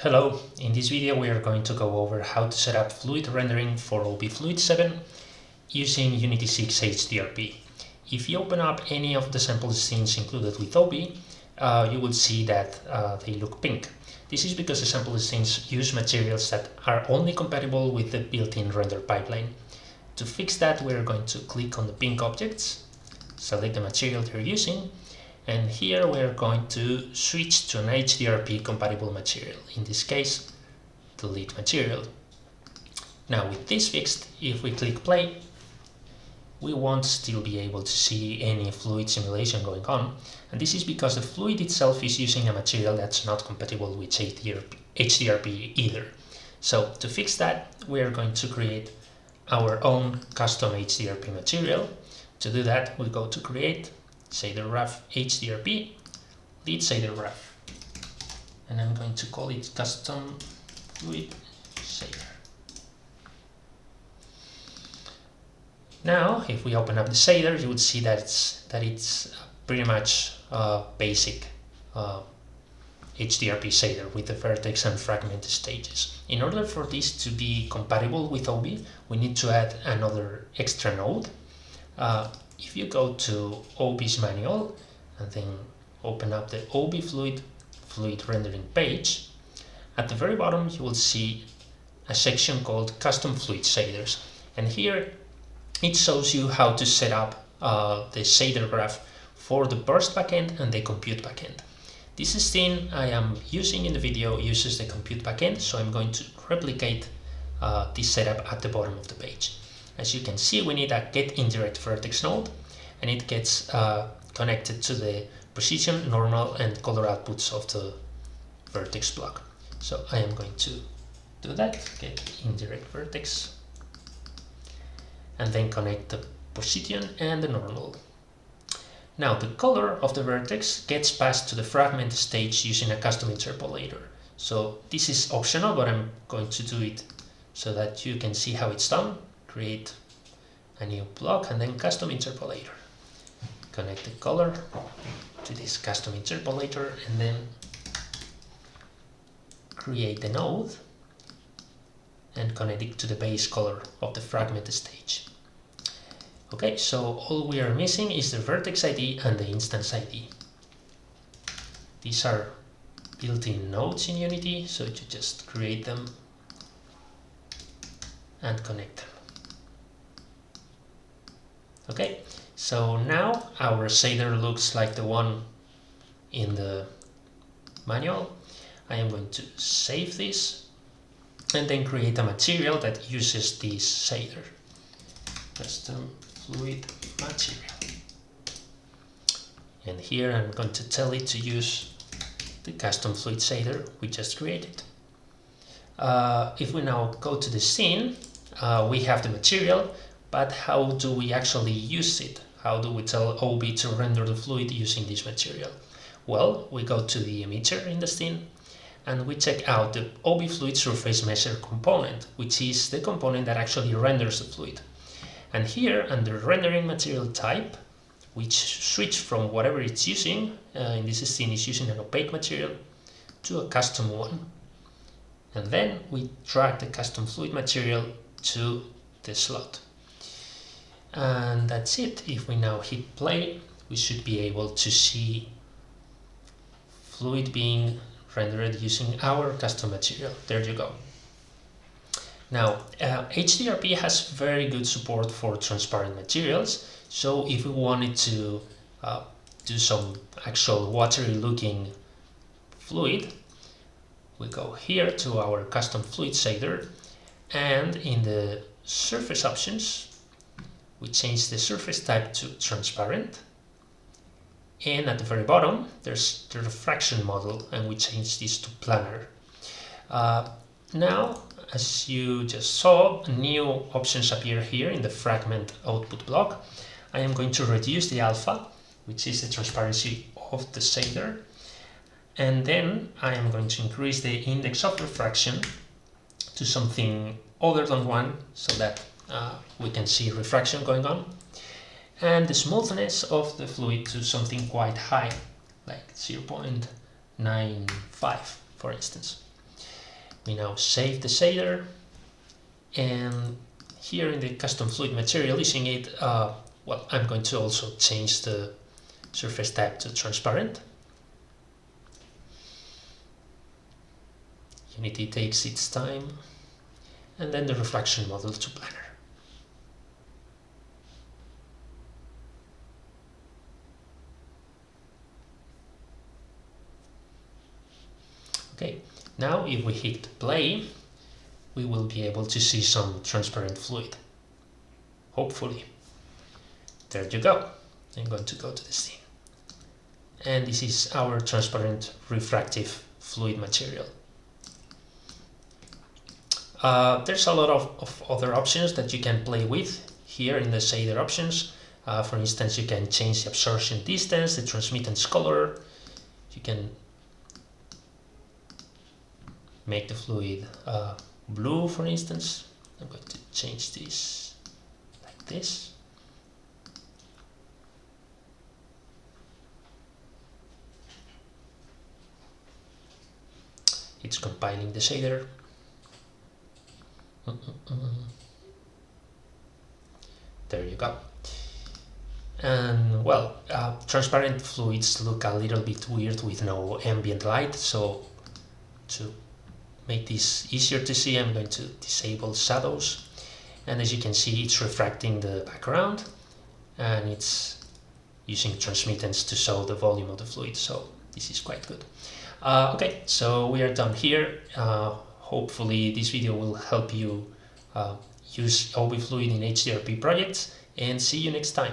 Hello, in this video we are going to go over how to set up fluid rendering for OB Fluid 7 using Unity 6 HDRP. If you open up any of the sample scenes included with OB, you will see that they look pink. This is because the sample scenes use materials that are only compatible with the built-in render pipeline. To fix that, we are going to click on the pink objects, select the material they're using, and here we're going to switch to an HDRP compatible material, in this case, the lead material. Now with this fixed, if we click play, we won't still be able to see any fluid simulation going on, and this is because the fluid itself is using a material that's not compatible with HDRP either. So to fix that, we are going to create our own custom HDRP material. To do that, we'll go to create, shader ref HDRP, lead shader ref, and I'm going to call it custom fluid shader. Now, if we open up the shader, you would see that it's pretty much basic HDRP shader with the vertex and fragment stages. In order for this to be compatible with OB, we need to add another extra node. If you go to OB's manual and then open up the OB fluid rendering page, at the very bottom you will see a section called custom fluid shaders, and here it shows you how to set up the shader graph for the burst backend and the compute backend. This scene I am using in the video uses the compute backend, so I'm going to replicate this setup at the bottom of the page. As you can see, we need a get indirect vertex node, and it gets connected to the precision, normal, and color outputs of the vertex block. So I am going to do that, get indirect vertex, and then connect the precision and the normal. Now the color of the vertex gets passed to the fragment stage using a custom interpolator. So this is optional, but I'm going to do it so that you can see how it's done. Create a new block and then custom interpolator. Connect the color to this custom interpolator and then create the node and connect it to the base color of the fragment stage. Okay, so all we are missing is the vertex ID and the instance ID. These are built-in nodes in Unity, so you just create them and connect them. Okay, so now our shader looks like the one in the manual. I am going to save this and then create a material that uses this shader. Custom fluid material. And here I'm going to tell it to use the custom fluid shader we just created. If we now go to the scene, we have the material, but how do we actually use it? How do we tell OB to render the fluid using this material? Well, we go to the emitter in the scene and we check out the OB fluid surface measure component, which is the component that actually renders the fluid. And here under rendering material type, we switch from whatever it's using, in this scene is using an opaque material, to a custom one. And then we drag the custom fluid material to the slot. And that's it. If we now hit play, we should be able to see fluid being rendered using our custom material. There you go. Now, HDRP has very good support for transparent materials, so if we wanted to do some actual watery looking fluid, we go here to our custom fluid shader, and in the surface options, we change the surface type to transparent, and at the very bottom there's the refraction model, and we change this to planar. Now, as you just saw, new options appear here in the fragment output block. I am going to reduce the alpha, which is the transparency of the shader, and then I am going to increase the index of refraction to something other than 1, so that we can see refraction going on, and the smoothness of the fluid to something quite high, like 0.95, for instance. We now save the shader, and here in the custom fluid material using it, well, I'm going to also change the surface type to transparent. Unity takes its time, and then the reflection model to planar. Okay, now if we hit play, we will be able to see some transparent fluid. Hopefully. There you go. I'm going to go to the scene. And this is our transparent refractive fluid material. There's a lot of other options that you can play with here in the shader options. For instance, you can change the absorption distance, the transmittance color. You can make the fluid blue, for instance. I'm going to change this like this. It's compiling the shader. There you go. And well, transparent fluids look a little bit weird with no ambient light, so to make this easier to see, I'm going to disable shadows, and as you can see, it's refracting the background and it's using transmittance to show the volume of the fluid, so this is quite good. Okay, so we are done here. Hopefully this video will help you use OB Fluid in HDRP projects, and see you next time.